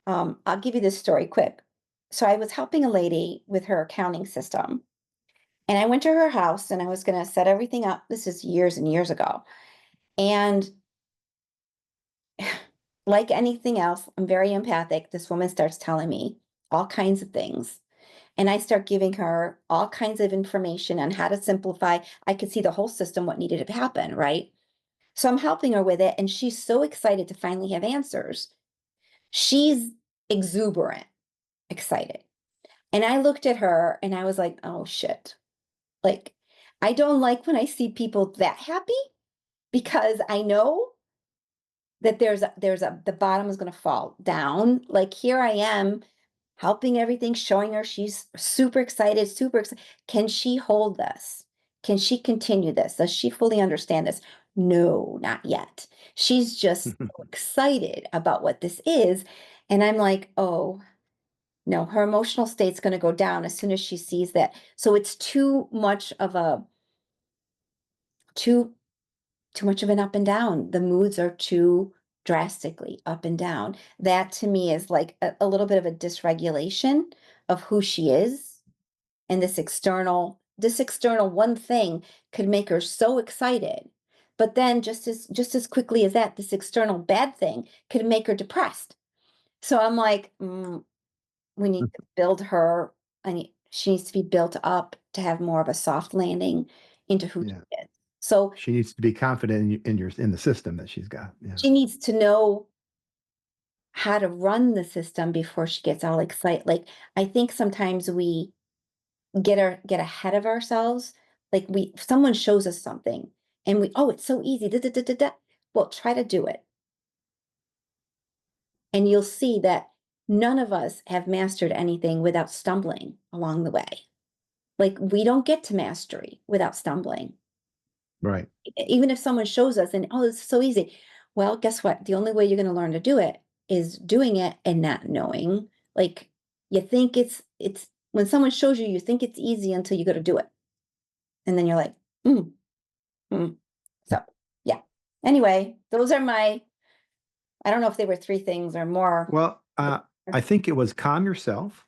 I'll give you this story quick. So I was helping a lady with her accounting system, and I went to her house and I was going to set everything up. This is years and years ago. And like anything else, I'm very empathic. This woman starts telling me all kinds of things. And I start giving her all kinds of information on how to simplify. I could see the whole system, what needed to happen, right? So I'm helping her with it. And she's so excited to finally have answers. She's exuberant, excited. And I looked at her and I was like, oh shit. Like, I don't like when I see people that happy because I know that the bottom is going to fall down. Like here I am helping everything, showing her she's super excited, super excited. Can she hold this? Can she continue this? Does she fully understand this? No, not yet. She's just so excited about what this is. And I'm like, oh, no, her emotional state's going to go down as soon as she sees that. So it's too too much of an up and down. The moods are too drastically up and down. That to me is like a little bit of a dysregulation of who she is. And this external one thing could make her so excited. But then just as quickly as that, this external bad thing could make her depressed. So I'm like, we need to build her. She needs to be built up to have more of a soft landing into who Yeah. she is. So She needs to be confident in the system that she's got. Yeah. she needs to know how to run the system before she gets all excited. Like I think sometimes we get ahead of ourselves. Like someone shows us something and oh, it's so easy. Da, da, da, da, da. Well, try to do it. And you'll see that none of us have mastered anything without stumbling along the way. Like we don't get to mastery without stumbling. Right. Even if someone shows us and oh, it's so easy. Well, guess what? The only way you're going to learn to do it is doing it and not knowing. Like you think it's when someone shows you, you think it's easy until you go to do it. And then you're like, mm, mm. So yeah. Anyway, those are I don't know if they were three things or more. Well, I think it was calm yourself,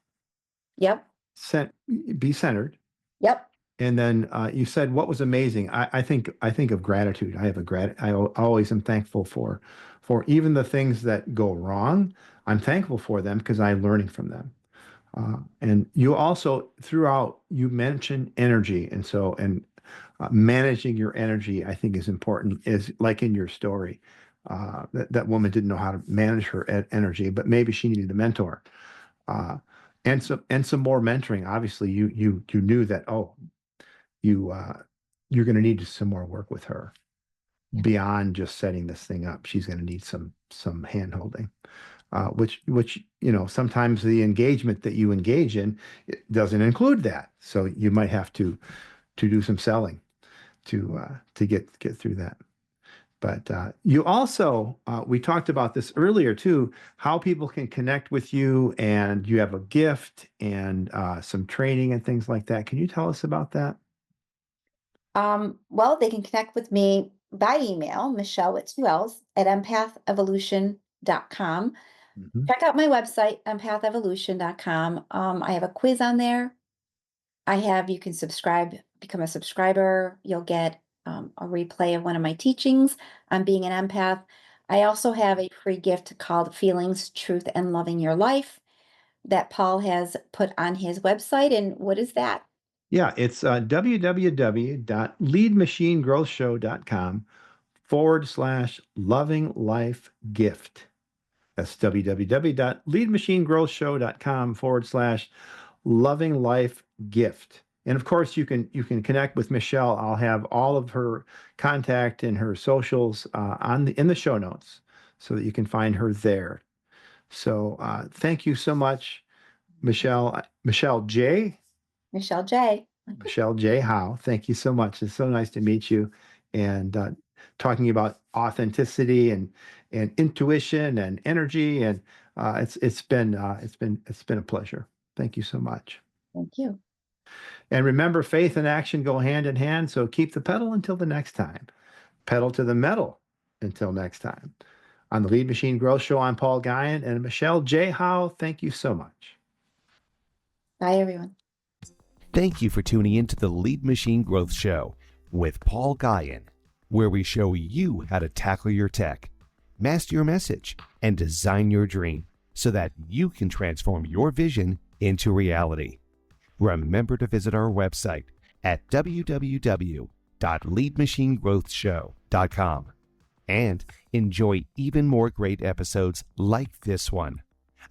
Yep. be centered. Yep. And then you said what was amazing. I think of gratitude. I always am thankful for even the things that go wrong. I'm thankful for them because I'm learning from them. And you also throughout you mentioned energy, and managing your energy I think is important. Is like in your story, that woman didn't know how to manage her energy, but maybe she needed a mentor. Uh, and some more mentoring. Obviously, you knew that you're going to need some more work with her beyond just setting this thing up. She's going to need some hand holding, which sometimes the engagement that you engage in it doesn't include that. So you might have to do some selling to get through that. But you also, we talked about this earlier too, how people can connect with you, and you have a gift and some training and things like that. Can you tell us about that? Well, they can connect with me by email, Michelle with two L's at empathevolution.com. Mhm. Check out my website, empathevolution.com. I have a quiz on there. You can become a subscriber. You'll get a replay of one of my teachings on being an empath. I also have a free gift called Feelings, Truth, and Loving Your Life that Paul has put on his website. And what is that? Yeah, it's www.leadmachinegrowthshow.com www.leadmachinegrowthshow.com/loving-life-gift. That's www.leadmachinegrowthshow.com/loving-life-gift. And of course, you can connect with Michelle. I'll have all of her contact and her socials in the show notes so that you can find her there. So thank you so much, Michelle. Michelle J. Michelle J. Michelle J. Howe. Thank you so much. It's so nice to meet you, and talking about authenticity and intuition and energy, and it's been a pleasure. Thank you so much. Thank you. And remember, faith and action go hand in hand. So keep the pedal until the next time. Pedal to the metal until next time. On the Lead Machine Growth Show, I'm Paul Guyan and Michelle J. Howe. Thank you so much. Bye, everyone. Thank you for tuning in to the Lead Machine Growth Show with Paul Guyan, where we show you how to tackle your tech, master your message, and design your dream so that you can transform your vision into reality. Remember to visit our website at www.leadmachinegrowthshow.com and enjoy even more great episodes like this one.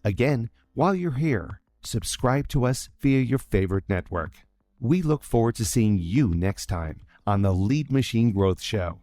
Again, while you're here, subscribe to us via your favorite network. We look forward to seeing you next time on the Lead Machine Growth Show.